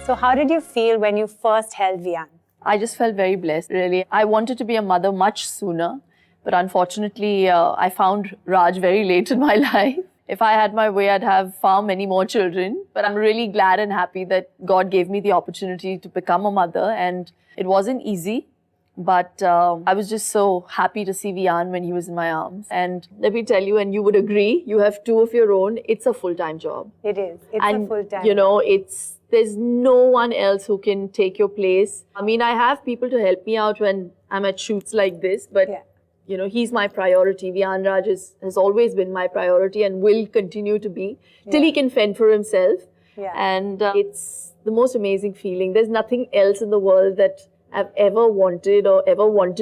So how did you feel when you first held Vian? I just felt very blessed, really. I wanted to be a mother much sooner, but unfortunately, I found Raj very late in my life. If I had my way, I'd have far many more children. But I'm really glad and happy that God gave me the opportunity to become a mother. And it wasn't easy, but I was just so happy to see Vian when he was in my arms. And let me tell you, and you would agree, you have two of your own. It's a full-time job. It is. It's and, a full-time you know, there's no one else who can take your place. I mean, I have people to help me out when I'm at shoots like this, but you know, he's my priority. Vian Raj has always been my priority and will continue to be till he can fend for himself. And it's the most amazing feeling. There's nothing else in the world that I've ever wanted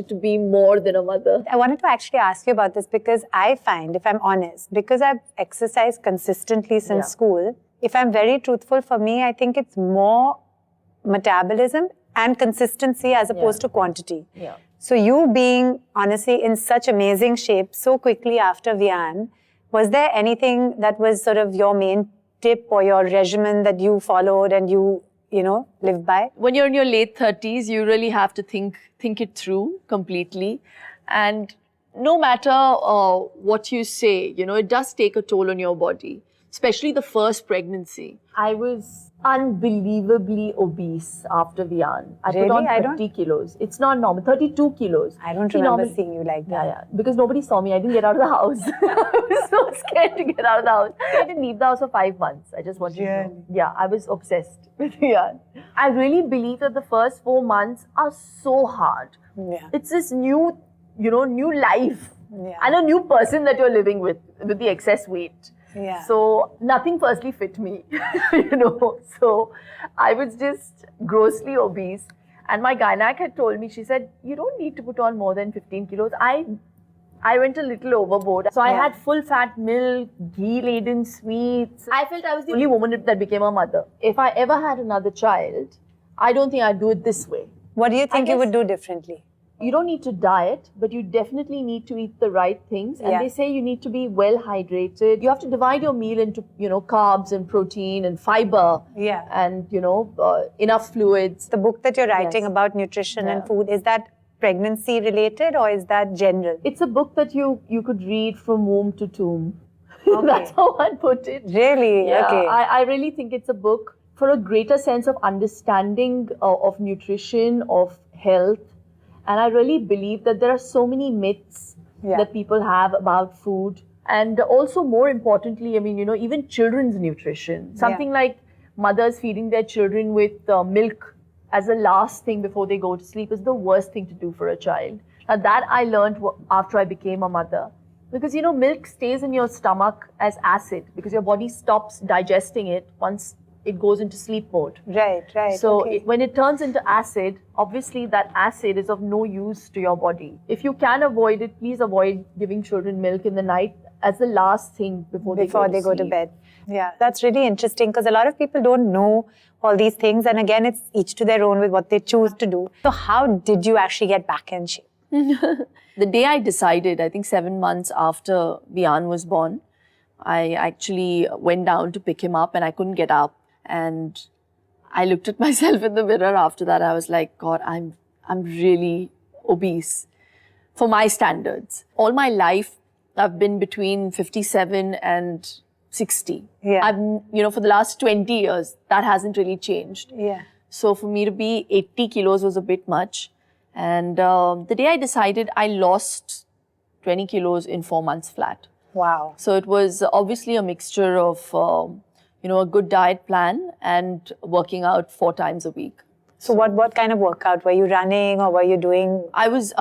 to be more than a mother. I wanted to actually ask you about this because I find, if I'm honest, because I've exercised consistently since school, if I'm very truthful, for me, I think it's more metabolism and consistency as opposed to quantity. So you being, honestly, in such amazing shape so quickly after Vian, was there anything that was sort of your main tip or your regimen that you followed and you know, live by? When you're in your late 30s, you really have to think it through completely. And no matter what you say, you know, it does take a toll on your body, especially the first pregnancy. I was unbelievably obese after Vian. I put on 30 kilos. It's not normal. 32 kilos. I don't remember seeing you like that. Because nobody saw me. I didn't get out of the house. I was so scared to get out of the house. I didn't leave the house for 5 months. I just wanted to know. Yeah, I was obsessed with Vian. I really believe that the first 4 months are so hard. It's this new, you know, new life. And a new person that you're living with the excess weight. So nothing firstly fit me, you know. So I was just grossly obese. And my gynaec had told me, she said, you don't need to put on more than 15 kilos. I went a little overboard. So I had full fat milk, ghee-laden sweets. I felt I was the only woman that became a mother. If I ever had another child, I don't think I'd do it this way. What do you think you would do differently? You don't need to diet, but you definitely need to eat the right things. And they say you need to be well hydrated. You have to divide your meal into, you know, carbs and protein and fiber. And, you know, enough fluids. The book that you're writing about nutrition and food, is that pregnancy related or is that general? It's a book that you could read from womb to tomb. That's how I'd put it. Really? Yeah, I really think it's a book for a greater sense of understanding of nutrition, of health. And I really believe that there are so many myths that people have about food. And also, more importantly, I mean, you know, even children's nutrition. Something like mothers feeding their children with milk as the last thing before they go to sleep is the worst thing to do for a child. Now, that I learned after I became a mother. Because, you know, milk stays in your stomach as acid because your body stops digesting it once it goes into sleep mode. Right. So when it turns into acid, obviously that acid is of no use to your body. If you can avoid it, please avoid giving children milk in the night as the last thing before they go to bed. Yeah, that's really interesting because a lot of people don't know all these things. And again, it's each to their own with what they choose to do. So how did you actually get back in shape? The day I decided, I think 7 months after Vian was born, I actually went down to pick him up and I couldn't get up. And I looked at myself in the mirror after that. I was like, God, I'm really obese for my standards. All my life, I've been between 57 and 60. I've, you know, for the last 20 years, that hasn't really changed. So for me to be 80 kilos was a bit much. And the day I decided, I lost 20 kilos in 4 months flat. Wow. So it was obviously a mixture of you know, a good diet plan and working out 4 times a week. So what kind of workout? Were you running or were you doing? I was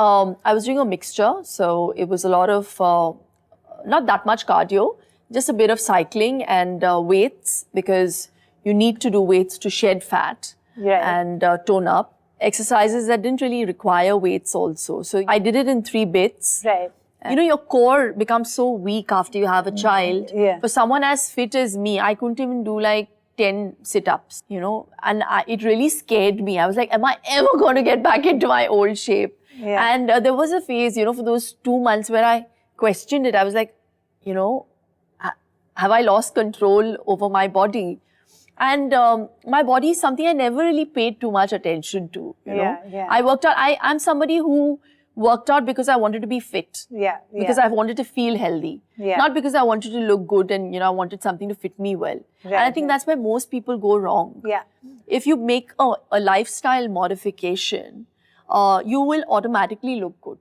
doing a mixture. So it was a lot of, not that much cardio, just a bit of cycling and weights because you need to do weights to shed fat and tone up. Exercises that didn't really require weights also. So I did it in 3 bits. You know, your core becomes so weak after you have a child. For someone as fit as me, I couldn't even do like 10 sit-ups, you know, and it really scared me. I was like, am I ever going to get back into my old shape? And there was a phase, you know, for those 2 months where I questioned it. I was like, you know, have I lost control over my body? And my body is something I never really paid too much attention to. You know? Yeah. I worked out. I'm somebody who worked out because I wanted to be fit. Yeah. Because I wanted to feel healthy. Yeah. Not because I wanted to look good and, I wanted something to fit me well. Right, and I think that's where most people go wrong. Yeah. If you make a lifestyle modification, you will automatically look good.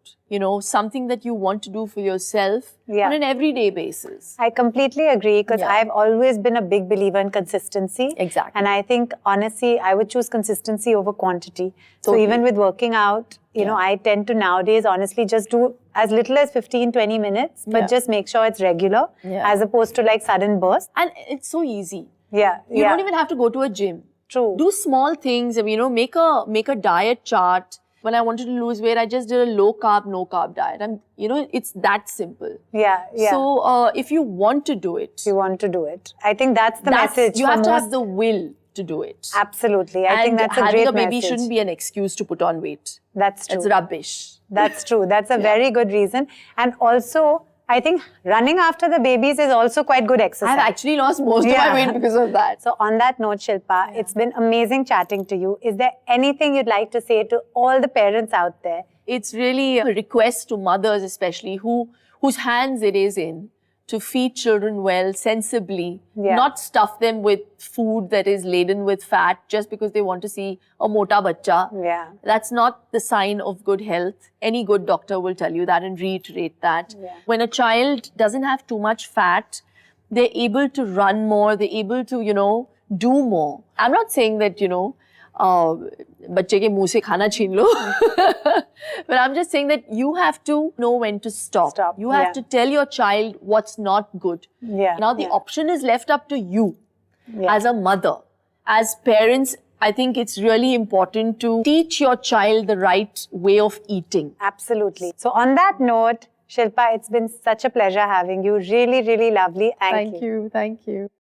Something that you want to do for yourself on an everyday basis. I completely agree because I've always been a big believer in consistency. Exactly. And I think, honestly, I would choose consistency over quantity. So even with working out, I tend to nowadays, honestly, just do as little as 15, 20 minutes, but just make sure it's regular as opposed to like sudden bursts. And it's so easy. Yeah. You don't even have to go to a gym. True. Do small things, make a diet chart. When I wanted to lose weight, I just did a low carb, no carb diet. And, it's that simple. Yeah. So, if you want to do it. You want to do it. I think that's the message. You have to have the will to do it. Absolutely. I think that's a great message. Having a baby shouldn't be an excuse to put on weight. That's true. It's rubbish. That's true. That's a very good reason. And also, I think running after the babies is also quite good exercise. I've actually lost most of my weight because of that. So on that note, Shilpa, it's been amazing chatting to you. Is there anything you'd like to say to all the parents out there? It's really a request to mothers especially whose hands it is in to feed children well, sensibly, not stuff them with food that is laden with fat just because they want to see a mota bachcha. Yeah. That's not the sign of good health. Any good doctor will tell you that and reiterate that. Yeah. When a child doesn't have too much fat, they're able to run more, they're able to, do more. I'm not saying that, बच्चे के मुंह से खाना छीन लो. But I'm just saying that you have to know when to stop. You have to tell your child what's not good. Now the option is left up to you as a mother. As parents, I think it's really important to teach your child the right way of eating. Absolutely. So on that note, Shilpa, it's been such a pleasure having you. Really, really lovely. Thank you. Thank you.